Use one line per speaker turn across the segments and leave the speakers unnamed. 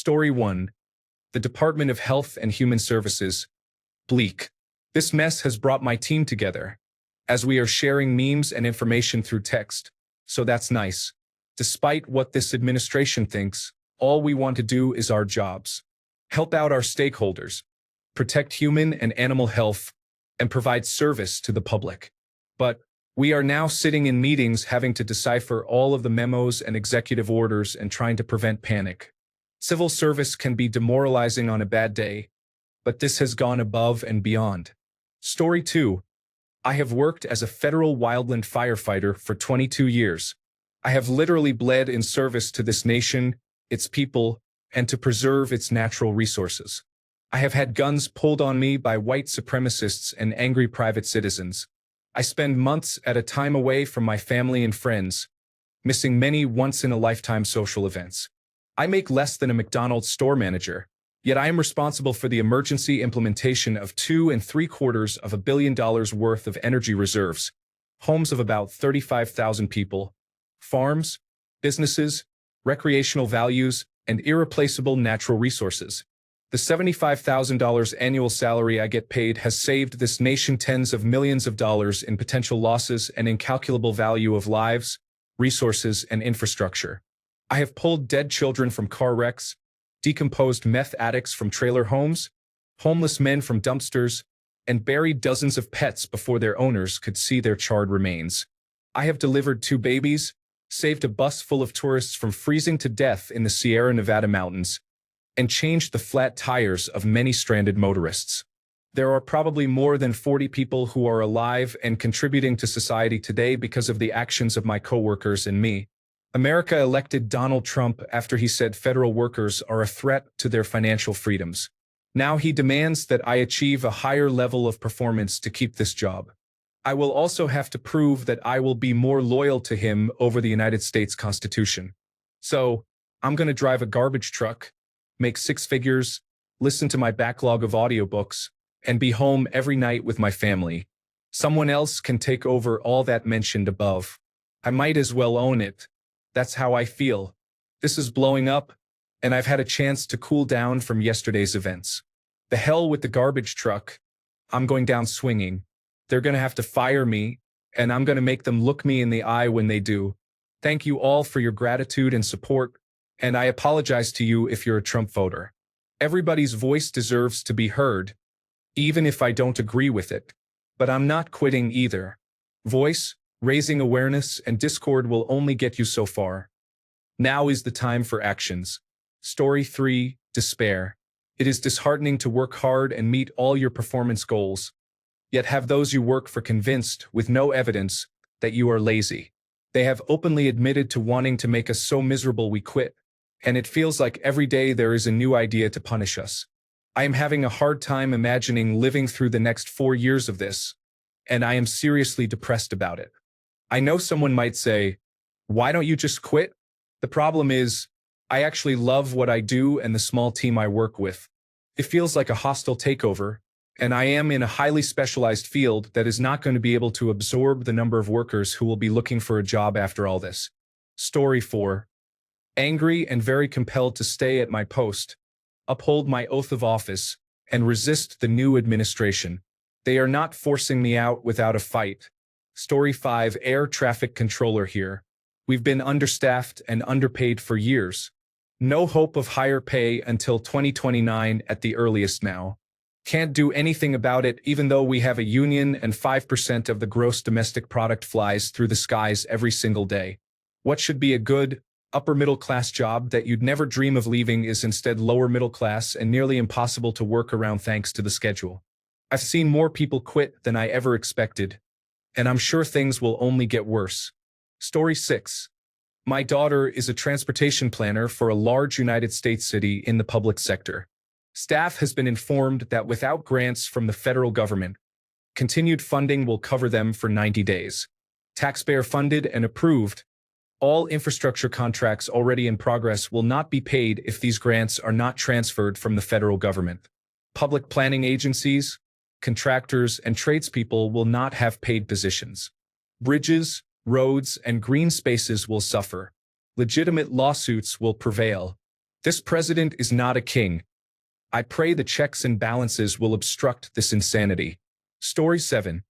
Story 1. The Department of Health and Human Services. Bleak. This mess has brought my team together, as we are sharing memes and information through text. So that's nice. Despite what this administration thinks, all we want to do is our jobs. Help out our stakeholders, protect human and animal health, and provide service to the public. But we are now sitting in meetings having to decipher all of the memos and executive orders and trying to prevent panic. Civil service can be demoralizing on a bad day, but this has gone above and beyond. Story 2. I have worked as a federal wildland firefighter for 22 years. I have literally bled in service to this nation, its people, and to preserve its natural resources. I have had guns pulled on me by white supremacists and angry private citizens. I spend months at a time away from my family and friends, missing many once-in-a-lifetime social events. I make less than a McDonald's store manager, yet I am responsible for the emergency implementation of $2.75 billion worth of energy reserves, homes of about 35,000 people, farms, businesses, recreational values, and irreplaceable natural resources. The $75,000 annual salary I get paid has saved this nation tens of millions of dollars in potential losses and incalculable value of lives, resources, and infrastructure. I have pulled dead children from car wrecks, decomposed meth addicts from trailer homes, homeless men from dumpsters, and buried dozens of pets before their owners could see their charred remains. I have delivered 2 babies, saved a bus full of tourists from freezing to death in the Sierra Nevada mountains, and changed the flat tires of many stranded motorists. There are probably more than 40 people who are alive and contributing to society today because of the actions of my coworkers and me. America elected Donald Trump after he said federal workers are a threat to their financial freedoms. Now he demands that I achieve a higher level of performance to keep this job. I will also have to prove that I will be more loyal to him over the United States Constitution. So, I'm going to drive a garbage truck, make 6 figures, listen to my backlog of audiobooks, and be home every night with my family. Someone else can take over all that mentioned above. I might as well own it. That's how I feel. This is blowing up, and I've had a chance to cool down from yesterday's events. The hell with the garbage truck. I'm going down swinging. They're going to have to fire me, and I'm going to make them look me in the eye when they do. Thank you all for your gratitude and support, and I apologize to you if you're a Trump voter. Everybody's voice deserves to be heard, even if I don't agree with it. But I'm not quitting either. Voice, raising awareness, and discord will only get you so far. Now is the time for actions. Story 3. Despair. It is disheartening to work hard and meet all your performance goals, yet have those you work for convinced, with no evidence, that you are lazy. They have openly admitted to wanting to make us so miserable we quit, and it feels like every day there is a new idea to punish us. I am having a hard time imagining living through the next 4 years of this, and I am seriously depressed about it. I know someone might say, why don't you just quit? The problem is, I actually love what I do and the small team I work with. It feels like a hostile takeover, and I am in a highly specialized field that is not going to be able to absorb the number of workers who will be looking for a job after all this. Story 4. Angry and very compelled to stay at my post, uphold my oath of office, and resist the new administration. They are not forcing me out without a fight. Story 5. Air traffic controller here. We've been understaffed and underpaid for years. No hope of higher pay until 2029 at the earliest now. Can't do anything about it even though we have a union and 5% of the gross domestic product flies through the skies every single day. What should be a good, upper-middle-class job that you'd never dream of leaving is instead lower-middle-class and nearly impossible to work around thanks to the schedule. I've seen more people quit than I ever expected, and I'm sure things will only get worse. Story 6. My daughter is a transportation planner for a large United States city in the public sector. Staff has been informed that without grants from the federal government, continued funding will cover them for 90 days. Taxpayer-funded and approved, all infrastructure contracts already in progress will not be paid if these grants are not transferred from the federal government. Public planning agencies, contractors, and tradespeople will not have paid positions. Bridges, roads, and green spaces will suffer. Legitimate lawsuits will prevail. This president is not a king. I pray the checks and balances will obstruct this insanity. Story 7.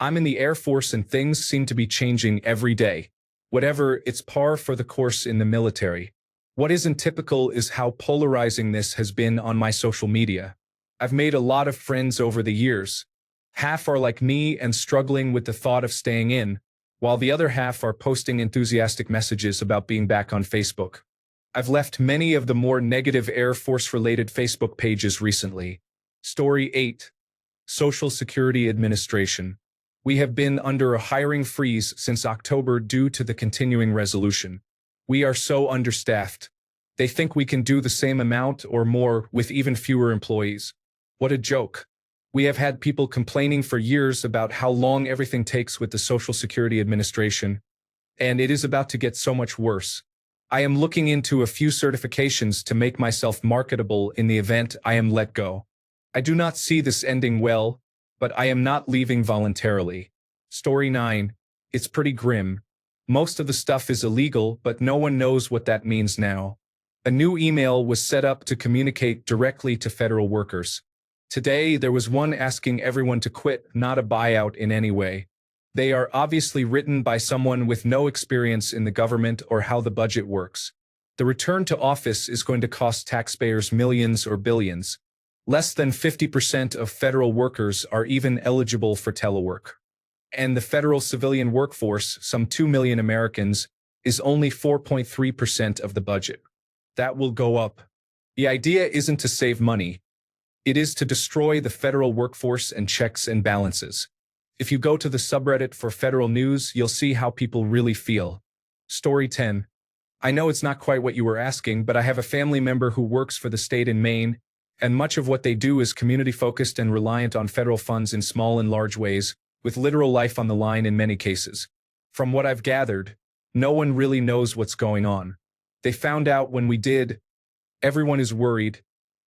I'm in the Air Force and things seem to be changing every day. Whatever, it's par for the course in the military. What isn't typical is how polarizing this has been on my social media. I've made a lot of friends over the years. Half are like me and struggling with the thought of staying in, while the other half are posting enthusiastic messages about being back on Facebook. I've left many of the more negative Air Force-related Facebook pages recently. Story 8. Social Security Administration. We have been under a hiring freeze since October due to the continuing resolution. We are so understaffed. They think we can do the same amount or more with even fewer employees. What a joke. We have had people complaining for years about how long everything takes with the Social Security Administration, and it is about to get so much worse. I am looking into a few certifications to make myself marketable in the event I am let go. I do not see this ending well, but I am not leaving voluntarily. Story 9. It's pretty grim. Most of the stuff is illegal, but no one knows what that means now. A new email was set up to communicate directly to federal workers. Today, there was one asking everyone to quit, not a buyout in any way. They are obviously written by someone with no experience in the government or how the budget works. The return to office is going to cost taxpayers millions or billions. Less than 50% of federal workers are even eligible for telework. And the federal civilian workforce, some 2 million Americans, is only 4.3% of the budget. That will go up. The idea isn't to save money. It is to destroy the federal workforce and checks and balances. If you go to the subreddit for federal news, you'll see how people really feel. Story 10. I know it's not quite what you were asking, but I have a family member who works for the state in Maine, and much of what they do is community-focused and reliant on federal funds in small and large ways, with literal life on the line in many cases. From what I've gathered, no one really knows what's going on. They found out when we did. Everyone is worried,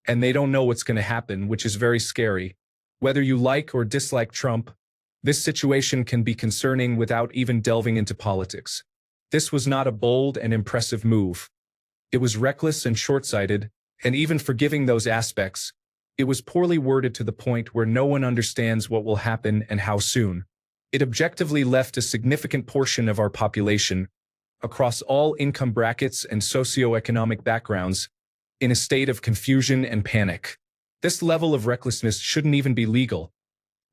and they don't know what's going to happen, which is very scary. Whether you like or dislike Trump, this situation can be concerning without even delving into politics. This was not a bold and impressive move. It was reckless and short-sighted, and even forgiving those aspects, it was poorly worded to the point where no one understands what will happen and how soon. It objectively left a significant portion of our population, across all income brackets and socioeconomic backgrounds, in a state of confusion and panic. This level of recklessness shouldn't even be legal.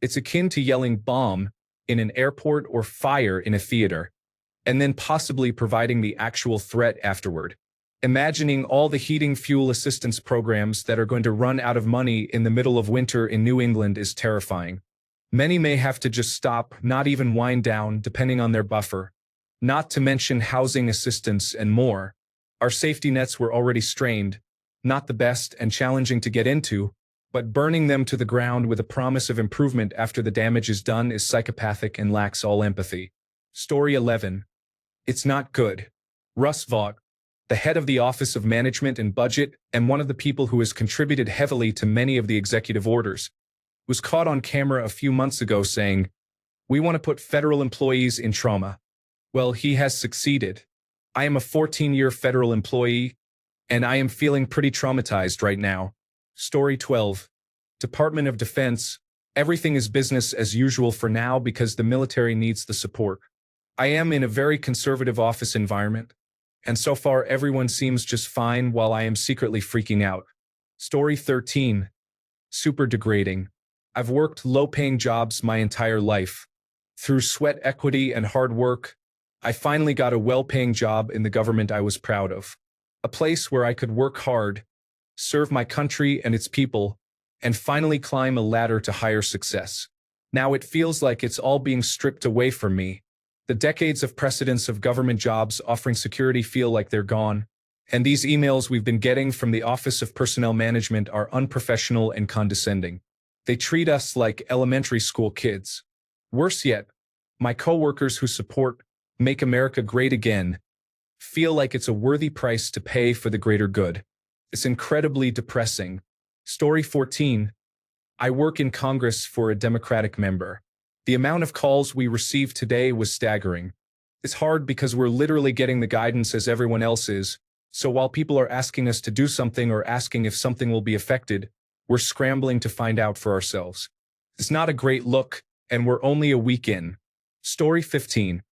It's akin to yelling bomb in an airport or fire in a theater, and then possibly providing the actual threat afterward. Imagining all the heating fuel assistance programs that are going to run out of money in the middle of winter in New England is terrifying. Many may have to just stop, not even wind down, depending on their buffer. Not to mention housing assistance and more. Our safety nets were already strained, not the best and challenging to get into, but burning them to the ground with a promise of improvement after the damage is done is psychopathic and lacks all empathy. Story 11. It's not good. Russ Vought, the head of the Office of Management and Budget and one of the people who has contributed heavily to many of the executive orders, was caught on camera a few months ago saying, "We want to put federal employees in trauma." Well, he has succeeded. I am a 14-year federal employee, and I am feeling pretty traumatized right now. Story 12. Department of Defense. Everything is business as usual for now because the military needs the support. I am in a very conservative office environment, and so far everyone seems just fine while I am secretly freaking out. Story 13. Super degrading. I've worked low-paying jobs my entire life. Through sweat equity and hard work, I finally got a well-paying job in the government I was proud of. A place where I could work hard, serve my country and its people, and finally climb a ladder to higher success. Now it feels like it's all being stripped away from me. The decades of precedence of government jobs offering security feel like they're gone, and these emails we've been getting from the Office of Personnel Management are unprofessional and condescending. They treat us like elementary school kids. Worse yet, my coworkers who support Make America Great Again feel like it's a worthy price to pay for the greater good. It's incredibly depressing. Story 14. I work in Congress for a Democratic member. The amount of calls we received today was staggering. It's hard because we're literally getting the guidance as everyone else is, So while people are asking us to do something or asking if something will be affected, we're scrambling to find out for ourselves. It's not a great look, and we're only a week in. Story 15.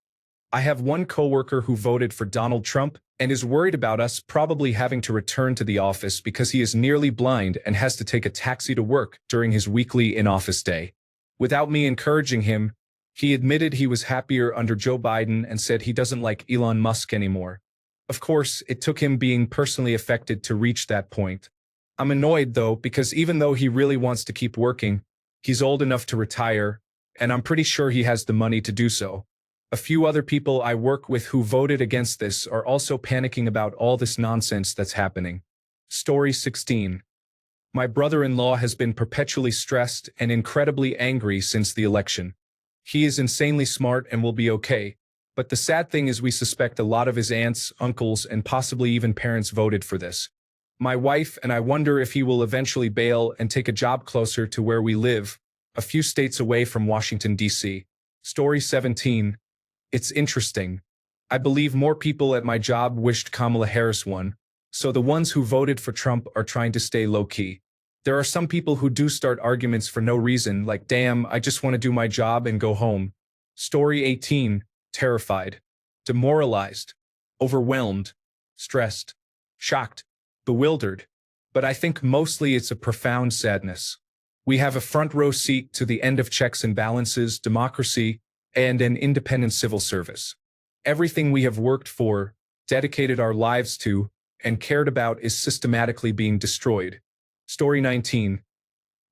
I have one coworker who voted for Donald Trump and is worried about us probably having to return to the office because he is nearly blind and has to take a taxi to work during his weekly in-office day. Without me encouraging him, he admitted he was happier under Joe Biden and said he doesn't like Elon Musk anymore. Of course, it took him being personally affected to reach that point. I'm annoyed, though, because even though he really wants to keep working, he's old enough to retire, and I'm pretty sure he has the money to do so. A few other people I work with who voted against this are also panicking about all this nonsense that's happening. Story 16. My brother-in-law has been perpetually stressed and incredibly angry since the election. He is insanely smart and will be okay, but the sad thing is we suspect a lot of his aunts, uncles, and possibly even parents voted for this. My wife and I wonder if he will eventually bail and take a job closer to where we live, a few states away from Washington, D.C. Story 17. It's interesting. I believe more people at my job wished Kamala Harris won, so the ones who voted for Trump are trying to stay low-key. There are some people who do start arguments for no reason, like, damn, I just want to do my job and go home. Story 18. Terrified, demoralized, overwhelmed, stressed, shocked, bewildered. But I think mostly it's a profound sadness. We have a front-row seat to the end of checks and balances, democracy, and an independent civil service. Everything we have worked for, dedicated our lives to, and cared about is systematically being destroyed. Story 19.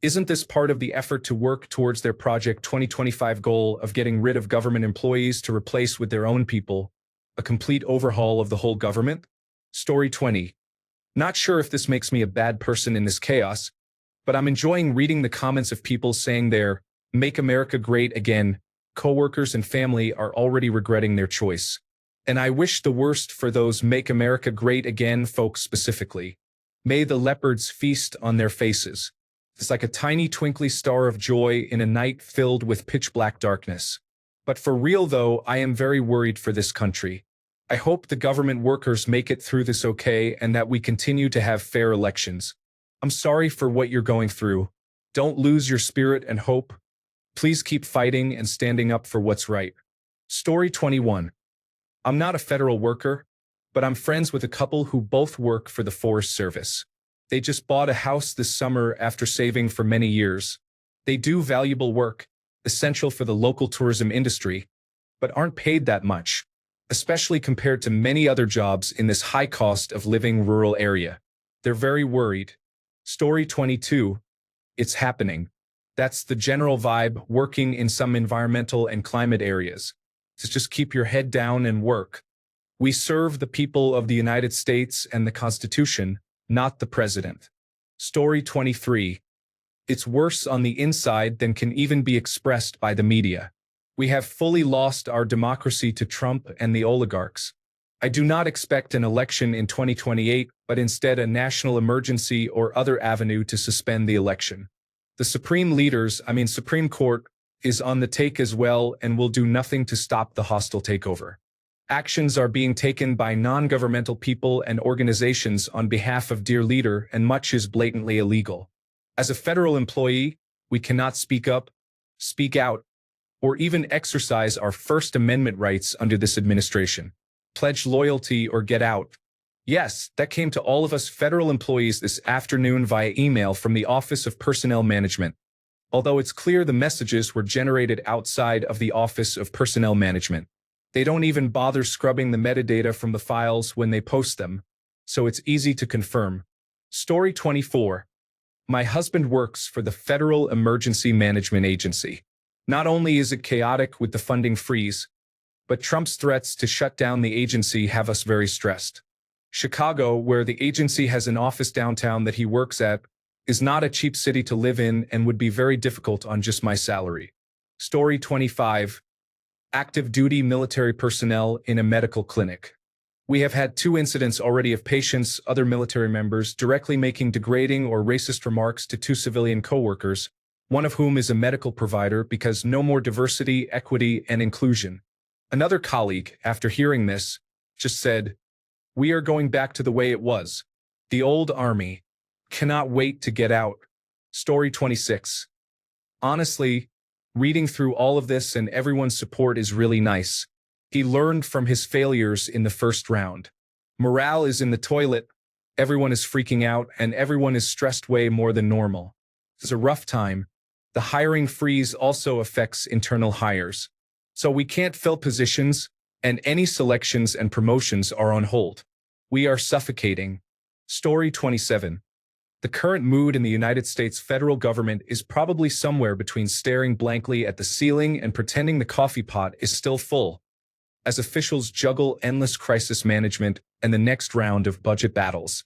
Isn't this part of the effort to work towards their Project 2025 goal of getting rid of government employees to replace with their own people, a complete overhaul of the whole government? Story 20. Not sure if this makes me a bad person in this chaos, but I'm enjoying reading the comments of people saying their "Make America Great Again" coworkers and family are already regretting their choice. And I wish the worst for those Make America Great Again folks specifically. May the leopards feast on their faces. It's like a tiny twinkly star of joy in a night filled with pitch-black darkness. But for real though, I am very worried for this country. I hope the government workers make it through this okay and that we continue to have fair elections. I'm sorry for what you're going through. Don't lose your spirit and hope. Please keep fighting and standing up for what's right. Story 21. I'm not a federal worker, but I'm friends with a couple who both work for the Forest Service. They just bought a house this summer after saving for many years. They do valuable work, essential for the local tourism industry, but aren't paid that much, especially compared to many other jobs in this high cost of living rural area. They're very worried. Story 22. It's happening. That's the general vibe working in some environmental and climate areas. So just keep your head down and work. We serve the people of the United States and the Constitution, not the president. Story 23. It's worse on the inside than can even be expressed by the media. We have fully lost our democracy to Trump and the oligarchs. I do not expect an election in 2028, but instead a national emergency or other avenue to suspend the election. The Supreme Court, is on the take as well and will do nothing to stop the hostile takeover. Actions are being taken by non-governmental people and organizations on behalf of dear leader, and much is blatantly illegal. As a federal employee, we cannot speak up, speak out, or even exercise our First Amendment rights under this administration. Pledge loyalty or get out. Yes, that came to all of us federal employees this afternoon via email from the Office of Personnel Management. Although it's clear the messages were generated outside of the Office of Personnel Management. They don't even bother scrubbing the metadata from the files when they post them, so it's easy to confirm. Story 24. My husband works for the Federal Emergency Management Agency. Not only is it chaotic with the funding freeze, but Trump's threats to shut down the agency have us very stressed. Chicago, where the agency has an office downtown that he works at, is not a cheap city to live in and would be very difficult on just my salary. Story 25. Active duty military personnel in a medical clinic. We have had 2 incidents already of patients, other military members, directly making degrading or racist remarks to 2 civilian coworkers, one of whom is a medical provider, because no more diversity, equity, and inclusion. Another colleague, after hearing this, just said, We are going back to the way it was. The old army. Cannot wait to get out. Story 26. Honestly, reading through all of this and everyone's support is really nice. He learned from his failures in the first round. Morale is in the toilet. Everyone is freaking out and everyone is stressed way more than normal. It's a rough time. The hiring freeze also affects internal hires. So we can't fill positions, and any selections and promotions are on hold. We are suffocating. Story 27. The current mood in the United States federal government is probably somewhere between staring blankly at the ceiling and pretending the coffee pot is still full, as officials juggle endless crisis management and the next round of budget battles.